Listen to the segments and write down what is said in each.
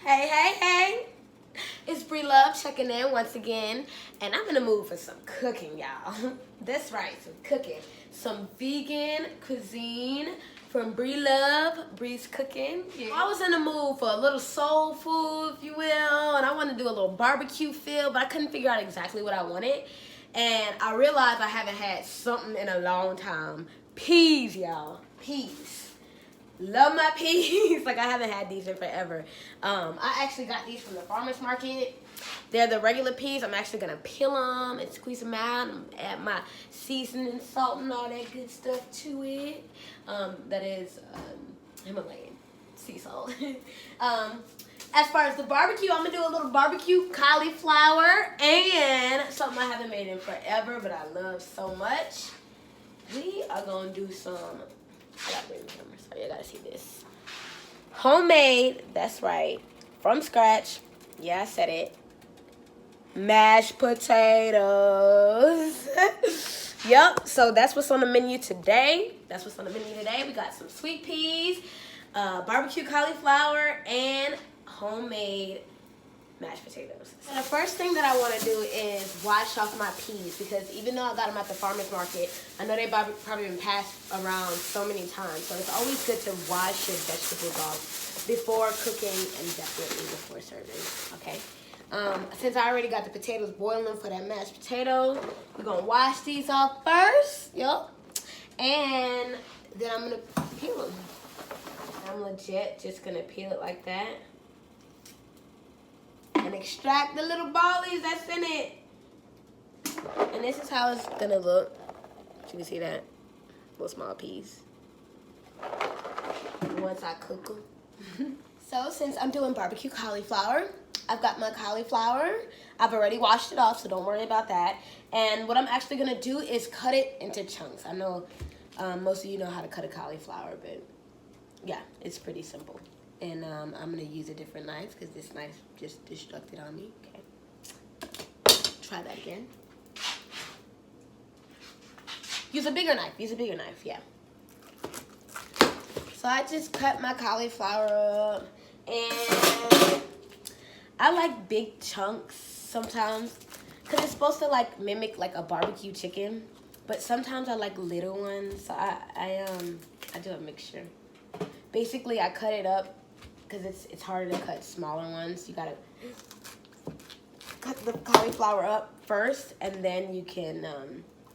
Hey, hey, hey. It's Bri Love checking in once again. And I'm in the mood for some cooking, y'all. That's right, some cooking. Some vegan cuisine from Bri Love, Bri's Cooking. Yeah. I was in the mood for a little soul food, if you will. And I wanted to do a little barbecue feel, but I couldn't figure out exactly what I wanted. And I realized I haven't had something in a long time. Peas, y'all. Peas. Love my peas. Like, I haven't had these in forever. I actually got these from the farmer's market. They're the regular peas. I'm actually going to peel them and squeeze them out and add my seasoning, salt, and all that good stuff to it. That is Himalayan sea salt. As far as the barbecue, I'm going to do a little barbecue cauliflower and something I haven't made in forever, but I love so much. We are going to do some... I gotta bring the camera, so you gotta see this. Homemade, that's right, from scratch. Yeah, I said it. Mashed potatoes. Yep, so that's what's on the menu today. We got some sweet peas, barbecue cauliflower, and homemade mashed potatoes. So the first thing that I want to do is wash off my peas, because even though I got them at the farmer's market, I know they've probably been passed around so many times. So it's always good to wash your vegetables off before cooking and definitely before serving, okay? Since I already got the potatoes boiling for that mashed potato, we're going to wash these off first, yep. And then I'm going to peel them. I'm legit just going to peel it like that. And extract the little ballies that's in it. And this is how it's gonna look. You can see that. Little small peas. Once I cook them. So since I'm doing barbecue cauliflower, I've got my cauliflower. I've already washed it off, so don't worry about that. And what I'm actually gonna do is cut it into chunks. I know most of you know how to cut a cauliflower, but yeah, it's pretty simple. And I'm going to use a different knife because this knife just destructed on me. Okay. Try that again. Use a bigger knife, yeah. So I just cut my cauliflower up. And I like big chunks sometimes because it's supposed to like mimic like a barbecue chicken. But sometimes I like little ones. So I do a mixture. Basically, I cut it up because it's harder to cut smaller ones. You gotta cut the cauliflower up first, and then you can,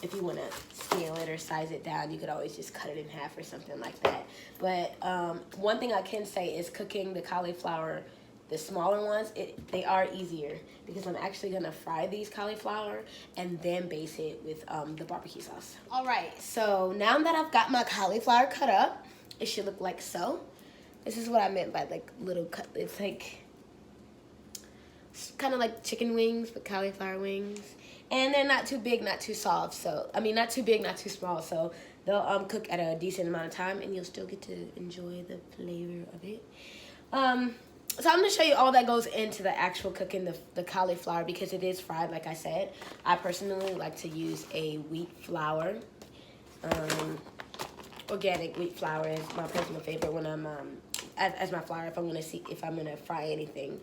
if you want to scale it or size it down, you could always just cut it in half or something like that. But one thing I can say is cooking the cauliflower, the smaller ones, they are easier because I'm actually gonna fry these cauliflower and then baste it with the barbecue sauce. All right, so now that I've got my cauliflower cut up, it should look like so. This is what I meant by like little cut. It's like kind of like chicken wings, but cauliflower wings. And they're not too big, not too soft. So, I mean, not too big, not too small. So they'll cook at a decent amount of time and you'll still get to enjoy the flavor of it. So I'm going to show you all that goes into the actual cooking the cauliflower because it is fried, like I said. I personally like to use a wheat flour. Organic wheat flour is my personal favorite when I'm as my flour if I'm gonna fry anything.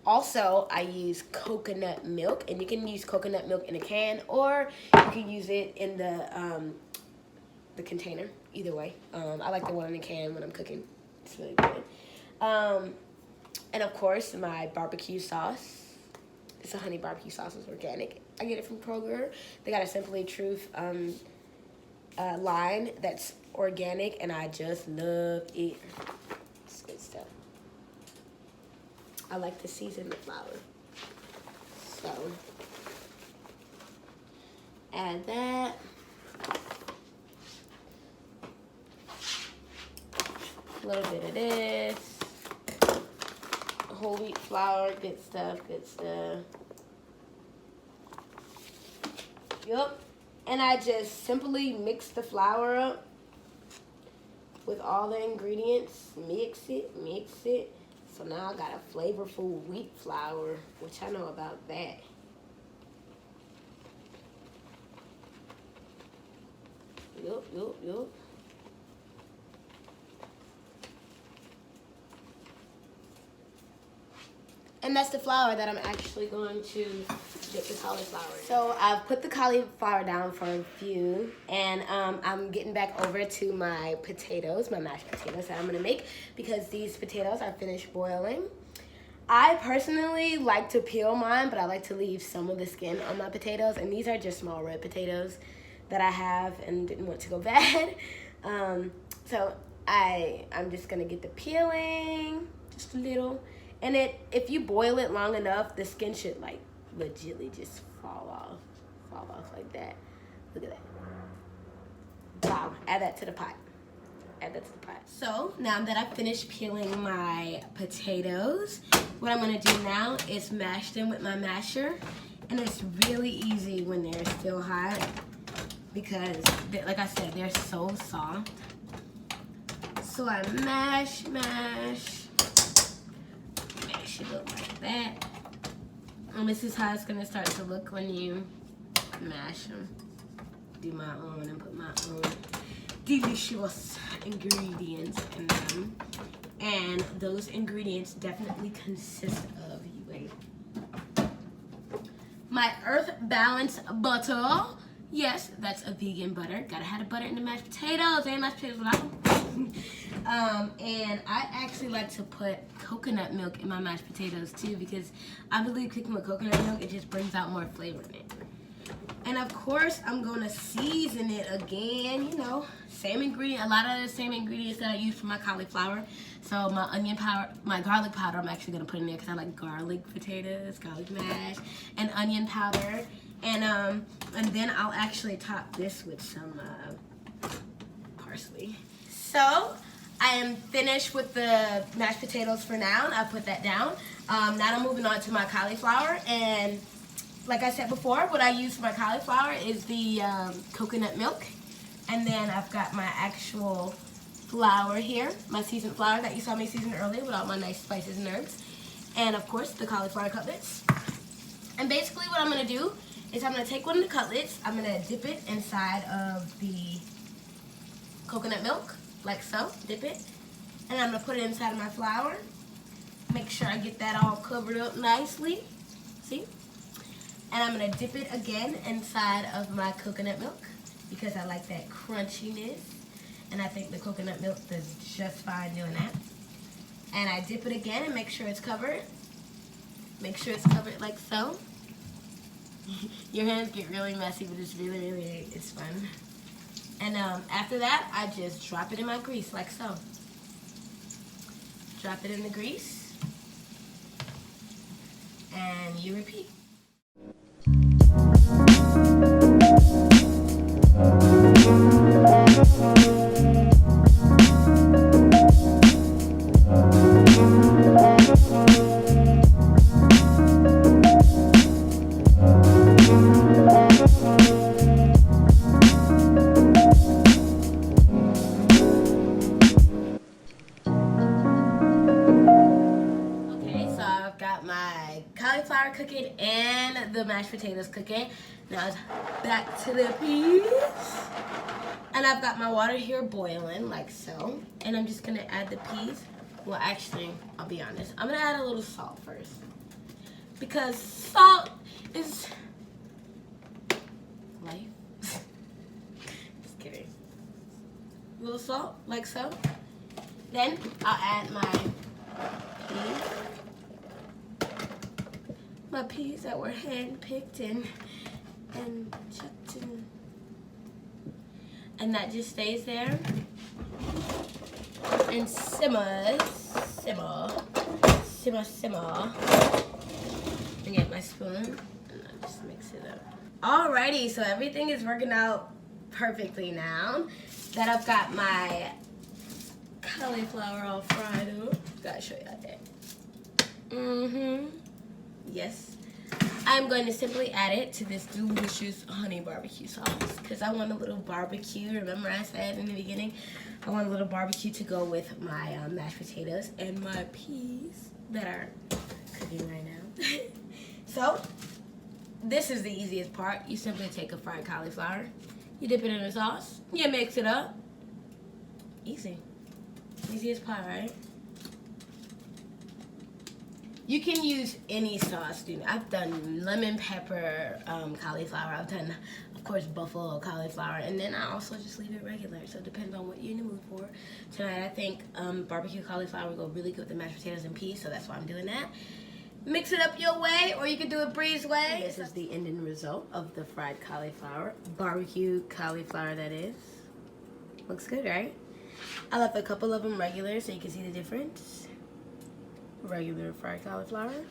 Also, I use coconut milk, and you can use coconut milk in a can or you can use it in the container. Either way, I like the one in the can when I'm cooking. It's really good. And of course, my barbecue sauce. It's a honey barbecue sauce. It's organic. I get it from Kroger. They got a Simply Truth line that's organic, and I just love it. It's good stuff. I like to season the flour. So, add that. A little bit of this. Whole wheat flour, good stuff. Yup. And I just simply mix the flour up with all the ingredients. Mix it. So now I got a flavorful wheat flour, which I know about that. Yup. And that's the flour that I'm actually going to dip the cauliflower in. So I've put the cauliflower down for a few, and I'm getting back over to my potatoes, my mashed potatoes that I'm gonna make, because these potatoes are finished boiling. I personally like to peel mine, but I like to leave some of the skin on my potatoes, and these are just small red potatoes that I have and didn't want to go bad. So I'm just gonna get the peeling, just a little. And if you boil it long enough, the skin should like legitly just fall off like that. Look at that. Wow, add that to the pot. So now that I've finished peeling my potatoes, what I'm gonna do now is mash them with my masher. And it's really easy when they're still hot because, like I said, they're so soft. So I mash. It look like that. And this is how it's gonna start to look when you mash them. Do my own and put my own delicious ingredients in them. And those ingredients definitely consist of, you wait, my Earth Balance butter. Yes, that's a vegan butter. Gotta have the butter in the mashed potatoes. Ain't mashed potatoes without them. And I actually like to put coconut milk in my mashed potatoes too, because I believe cooking with coconut milk, it just brings out more flavor in it. And of course, I'm gonna season it again, you know, same ingredient, a lot of the same ingredients that I use for my cauliflower. So my onion powder, my garlic powder, I'm actually gonna put in there because I like garlic potatoes, garlic mash, and onion powder. And then I'll actually top this with some parsley. So I am finished with the mashed potatoes for now, and I put that down. Now I'm moving on to my cauliflower, and like I said before, what I use for my cauliflower is the coconut milk, and then I've got my actual flour here, my seasoned flour that you saw me season earlier with all my nice spices and herbs, and of course the cauliflower cutlets. And basically what I'm gonna do is I'm gonna take one of the cutlets, I'm gonna dip it inside of the coconut milk, like so, dip it, and I'm gonna put it inside of my flour. Make sure I get that all covered up nicely, see? And I'm gonna dip it again inside of my coconut milk because I like that crunchiness, and I think the coconut milk does just fine doing that. And I dip it again and make sure it's covered. Make sure it's covered like so. Your hands get really messy, but it's really, it's fun. And after that, I just drop it in my grease like so. Drop it in the grease, and you repeat. Cauliflower cooking and the mashed potatoes cooking. Now it's back to the peas. And I've got my water here boiling like so. And I'm just gonna add the peas. Well, actually, I'll be honest. I'm gonna add a little salt first. Because salt is life. Just kidding. A little salt, like so. Then I'll add my peas. My peas that were hand-picked and chucked in. And that just stays there and simmer. And get my spoon and I just mix it up. Alrighty, so everything is working out perfectly now that I've got my cauliflower all fried up. Gotta show y'all that. Yes, I'm going to simply add it to this delicious honey barbecue sauce because I want a little barbecue. Remember I said in the beginning, I want a little barbecue to go with my mashed potatoes and my peas that are cooking right now. So, this is the easiest part. You simply take a fried cauliflower, you dip it in the sauce, you mix it up. Easy. Easiest part, right? You can use any sauce. I've done lemon pepper cauliflower. I've done, of course, buffalo cauliflower. And then I also just leave it regular. So it depends on what you're in the mood for. Tonight, I think barbecue cauliflower will go really good with the mashed potatoes and peas. So that's why I'm doing that. Mix it up your way, or you can do it Brisway. This is the ending result of the fried cauliflower. Barbecue cauliflower, that is. Looks good, right? I left a couple of them regular so you can see the difference. Regular fried cauliflower,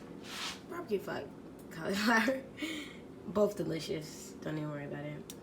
barbecue fried cauliflower. Both delicious. Don't even worry about it.